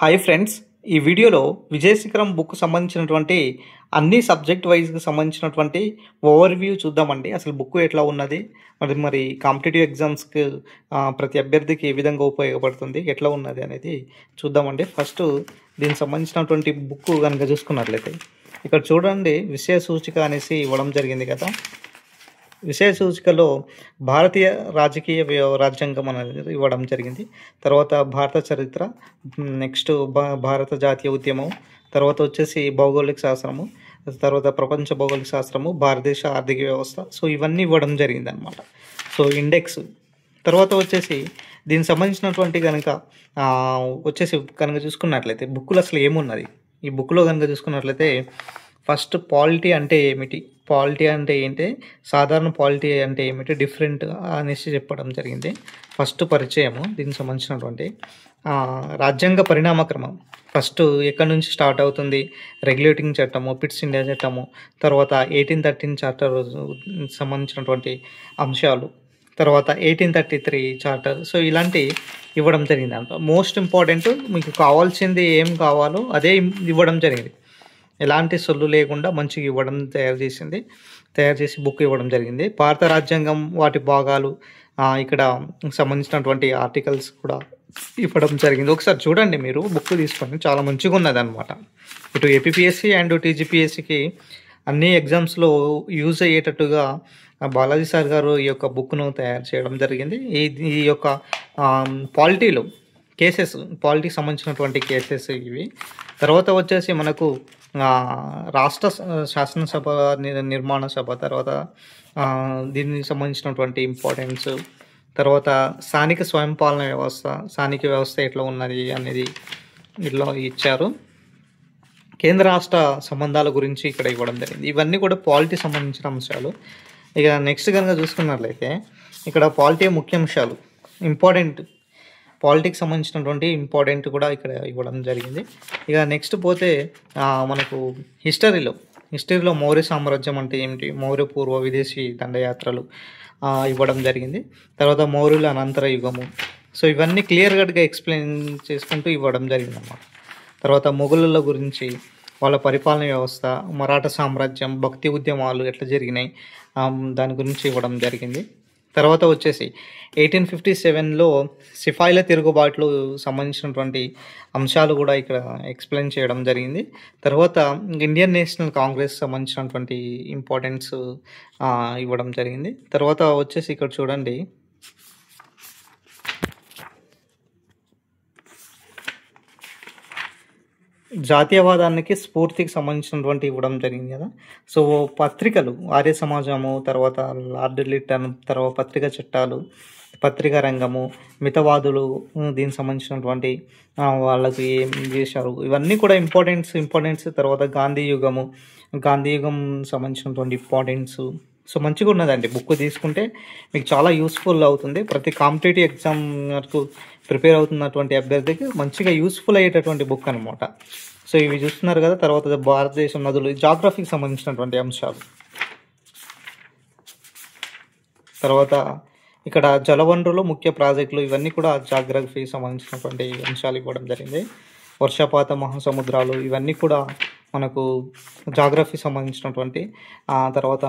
Hi friends, ఈ వీడియోలో విజయశిఖరం book సంబంధించినటువంటి అన్ని సబ్జెక్ట్ వైజ్కి సంబంధించినటువంటి ఓవర్వ్యూ చూద్దామండి. అసలు బుక్ ఎట్లా ఉన్నది, మరి కాంపిటేటివ్ ఎగ్జామ్స్కి ప్రతి అభ్యర్థికి ఏ విధంగా ఉపయోగపడుతుంది, ఎట్లా ఉన్నది అనేది చూద్దామండి. ఫస్ట్ దీనికి సంబంధించినటువంటి బుక్ కనుక చూసుకున్నట్లయితే ఇక్కడ చూడండి, విషయ సూచిక అనేసి ఇవ్వడం జరిగింది కదా. విషయ సూచికలో భారతీయ రాజకీయ రాజ్యాంగం అనేది ఇవ్వడం జరిగింది. తర్వాత భారత చరిత్ర, నెక్స్ట్ భారత జాతీయ ఉద్యమం, తర్వాత వచ్చేసి భౌగోళిక శాస్త్రము, తర్వాత ప్రపంచ భౌగోళిక శాస్త్రము, భారతదేశ ఆర్థిక వ్యవస్థ. సో ఇవన్నీ ఇవ్వడం జరిగింది అనమాట. సో ఇండెక్స్ తర్వాత వచ్చేసి దీనికి సంబంధించినటువంటి కనుక కనుక చూసుకున్నట్లయితే బుక్లో అసలు ఏమున్నది, ఈ బుక్లో కనుక చూసుకున్నట్లయితే ఫస్ట్ పాలిటీ అంటే ఏమిటి, పాలిటీ అంటే ఏంటి, సాధారణ పాలిటీ అంటే ఏమిటి, డిఫరెంట్ అనేసి చెప్పడం జరిగింది. ఫస్ట్ పరిచయము దీనికి సంబంధించినటువంటి రాజ్యాంగ పరిణామక్రమం, ఫస్ట్ ఎక్కడి నుంచి స్టార్ట్ అవుతుంది, రెగ్యులేటింగ్ చట్టము, పిట్స్ ఇండియా చట్టము, తర్వాత 1813 చార్టర్ సంబంధించినటువంటి అంశాలు, తర్వాత 1833 చార్టర్. సో ఇలాంటి ఇవ్వడం జరిగింది. అంత మోస్ట్ ఇంపార్టెంట్, మీకు కావాల్సింది ఏం కావాలో అదే ఇవ్వడం జరిగింది. ఎలాంటి సొల్లు లేకుండా మంచిగా ఇవ్వడం తయారు చేసి బుక్ ఇవ్వడం జరిగింది. భారత రాజ్యాంగం వాటి భాగాలు ఇక్కడ సంబంధించినటువంటి ఆర్టికల్స్ కూడా ఇవ్వడం జరిగింది. ఒకసారి చూడండి, మీరు బుక్ తీసుకొని చాలా మంచిగా ఉన్నది అనమాట. ఇటు ఏపీపీఎస్సి అండ్ టీజీపీఎస్సికి అన్ని ఎగ్జామ్స్లో యూజ్ అయ్యేటట్టుగా బాలాజీ సార్ గారు ఈ యొక్క బుక్ను తయారు చేయడం జరిగింది. ఈ యొక్క పాలిటీలో కేసెస్, పాలిటీకి సంబంధించినటువంటి కేసెస్ ఇవి. తర్వాత వచ్చేసి మనకు రాష్ట్ర శాసనసభ నిర్మాణ సభ, తర్వాత దీనికి సంబంధించినటువంటి ఇంపార్టెన్స్, తర్వాత స్థానిక స్వయంపాలన వ్యవస్థ, స్థానిక వ్యవస్థ ఎట్లా ఉన్నది అనేది ఇట్లా ఇచ్చారు. కేంద్ర రాష్ట్ర సంబంధాల గురించి ఇక్కడ ఇవ్వడం జరిగింది. ఇవన్నీ కూడా పాలిటీ సంబంధించిన అంశాలు. ఇక నెక్స్ట్ కనుక చూసుకున్నట్లయితే ఇక్కడ పాలిటీ ముఖ్యాంశాలు, ఇంపార్టెంట్ పాలిటిక్స్ సంబంధించినటువంటి ఇంపార్టెంట్ కూడా ఇక్కడ ఇవ్వడం జరిగింది. ఇక నెక్స్ట్ పోతే మనకు హిస్టరీలో మౌర్య సామ్రాజ్యం అంటే ఏమిటి, మౌర్య పూర్వ విదేశీ దండయాత్రలు ఇవ్వడం జరిగింది. తర్వాత మౌర్యుల అనంతర యుగము. సో ఇవన్నీ క్లియర్ కట్గా ఎక్స్ప్లెయిన్ చేసుకుంటూ ఇవ్వడం జరిగింది అన్నమాట. తర్వాత మొఘలుల గురించి, వాళ్ళ పరిపాలన వ్యవస్థ, మరాఠా సామ్రాజ్యం, భక్తి ఉద్యమాలు ఎట్లా జరిగినాయి దాని గురించి ఇవ్వడం జరిగింది. తర్వాత వచ్చేసి 1857లో సిపాయిల తిరుగుబాట్లు సంబంధించినటువంటి అంశాలు కూడా ఇక్కడ ఎక్స్ప్లెయిన్ చేయడం జరిగింది. తర్వాత ఇండియన్ నేషనల్ కాంగ్రెస్ సంబంధించినటువంటి ఇంపార్టెన్స్ ఇవ్వడం జరిగింది. తర్వాత వచ్చేసి ఇక్కడ చూడండి, జాతీయవాదానికి స్ఫూర్తికి సంబంధించినటువంటి ఇవ్వడం జరిగింది కదా. సో పత్రికలు, ఆర్య సమాజము, తర్వాత లార్డ్ లిట్టన్, తర్వాత పత్రికా చట్టాలు, పత్రికా రంగము, మితవాదులు, దీనికి సంబంధించినటువంటి వాళ్ళకి ఏం చేశారు, ఇవన్నీ కూడా ఇంపార్టెన్స్. తర్వాత గాంధీ యుగం సంబంధించినటువంటి ఇంపార్టెన్స్. సో మంచిగా ఉన్నదండి, బుక్ తీసుకుంటే మీకు చాలా యూస్ఫుల్ అవుతుంది. ప్రతి కాంపిటేటివ్ ఎగ్జామ్ వరకు ప్రిపేర్ అవుతున్నటువంటి అభ్యర్థికి మంచిగా యూస్ఫుల్ అయ్యేటటువంటి బుక్ అనమాట. సో ఇవి చూస్తున్నారు కదా. తర్వాత భారతదేశం నదులు, జాగ్రఫీకి సంబంధించినటువంటి అంశాలు. తర్వాత ఇక్కడ జలవనరులు, ముఖ్య ప్రాజెక్టులు, ఇవన్నీ కూడా జాగ్రఫీకి సంబంధించినటువంటి అంశాలు ఇవ్వడం జరిగింది. వర్షపాత, మహాసముద్రాలు, ఇవన్నీ కూడా మనకు జాగ్రఫీ సంబంధించినటువంటి. తర్వాత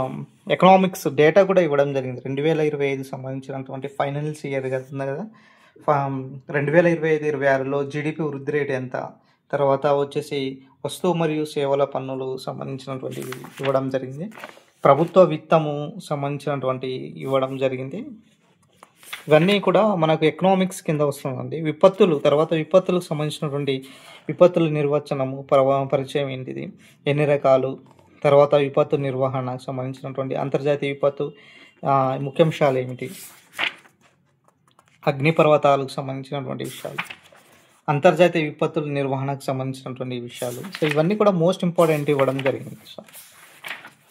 ఎకనామిక్స్ డేటా కూడా ఇవ్వడం జరిగింది. 2025 సంబంధించినటువంటి ఫైనల్స్ ఇయర్ కదా. 2025-26లో జీడిపి వృద్ధి రేటు ఎంత, తర్వాత వచ్చేసి వస్తువు మరియు సేవల పన్నులు సంబంధించినటువంటి ఇవ్వడం జరిగింది. ప్రభుత్వ విత్తము సంబంధించినటువంటి ఇవ్వడం జరిగింది. ఇవన్నీ కూడా మనకు ఎకనామిక్స్ కింద వస్తుందండి. తర్వాత విపత్తులకు సంబంధించినటువంటి విపత్తుల నిర్వచనము, పరిచయం ఏంటిది, ఎన్ని రకాలు, తర్వాత విపత్తు నిర్వహణకు సంబంధించినటువంటి అంతర్జాతీయ విపత్తు ముఖ్యాంశాలు ఏమిటి, అగ్నిపర్వతాలకు సంబంధించినటువంటి విషయాలు, అంతర్జాతీయ విపత్తుల నిర్వహణకు సంబంధించినటువంటి విషయాలు. సో ఇవన్నీ కూడా మోస్ట్ ఇంపార్టెంట్ ఇవ్వడం జరిగింది.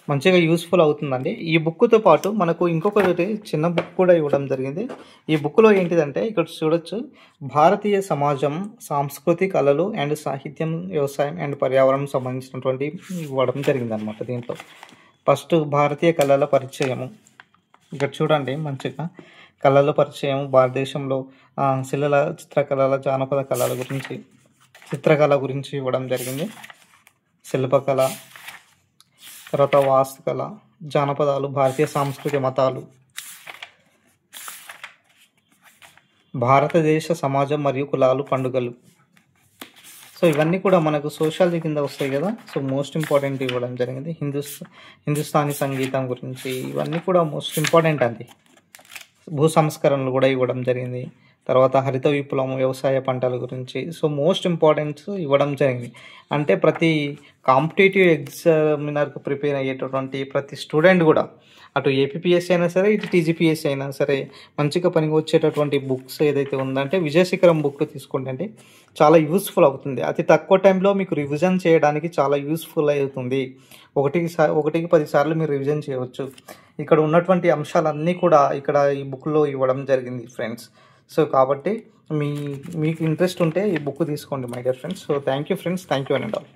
మంచిగా యూస్ఫుల్ అవుతుందండి. ఈ బుక్తో పాటు మనకు ఇంకొకటి చిన్న బుక్ కూడా ఇవ్వడం జరిగింది. ఈ బుక్లో ఏంటిదంటే ఇక్కడ చూడొచ్చు, భారతీయ సమాజం, సంస్కృతి, కళలు అండ్ సాహిత్యం, వ్యవసాయం అండ్ పర్యావరణం సంబంధించినటువంటి ఇవ్వడం జరిగింది అనమాట. దీంట్లో ఫస్ట్ భారతీయ కళల పరిచయము, ఇక్కడ చూడండి మంచిగా కళల పరిచయం, భారతదేశంలో శిలల, చిత్రకళల, జానపద కళల గురించి, చిత్రకళ గురించి ఇవ్వడం జరిగింది, శిల్పకళ, తర్వాత వాస్తుకళ, జానపదాలు, భారతీయ సాంస్కృతిక మతాలు, భారతదేశ సమాజం మరియు కులాలు, పండుగలు. సో ఇవన్నీ కూడా మనకు సోషాలజీ కింద వస్తాయి కదా. సో మోస్ట్ ఇంపార్టెంట్ ఇవ్వడం జరిగింది. హిందుస్థానీ సంగీతం గురించి ఇవన్నీ కూడా మోస్ట్ ఇంపార్టెంట్ అండి. భూ సంస్కరణలు కూడా ఇవ్వడం జరిగింది. తర్వాత హరిత విప్లవం, వ్యవసాయ పంటల గురించి. సో మోస్ట్ ఇంపార్టెన్స్ ఇవ్వడం జరిగింది. అంటే ప్రతి కాంపిటేటివ్ ఎగ్జామినర్కి ప్రిపేర్ అయ్యేటటువంటి ప్రతి స్టూడెంట్ కూడా, అటు ఏపీపీఎస్సీ అయినా సరే, ఇటు టీజీపీఎస్సీ అయినా సరే, మంచిగా పనికి వచ్చేటటువంటి బుక్స్ ఏదైతే ఉందంటే విజయశిఖరం బుక్ తీసుకుంటే చాలా యూస్ఫుల్ అవుతుంది. అతి తక్కువ టైంలో మీకు రివిజన్ చేయడానికి చాలా యూస్ఫుల్ అవుతుంది. ఒకటికి 10 సార్లు మీరు రివిజన్ చేయవచ్చు. ఇక్కడ ఉన్నటువంటి అంశాలన్నీ కూడా ఇక్కడ ఈ బుక్లో ఇవ్వడం జరిగింది ఫ్రెండ్స్. సో కాబట్టి మీకు ఇంట్రెస్ట్ ఉంటే ఈ బుక్ తీసుకోండి my dear friends. So thank you friends, thank you and all.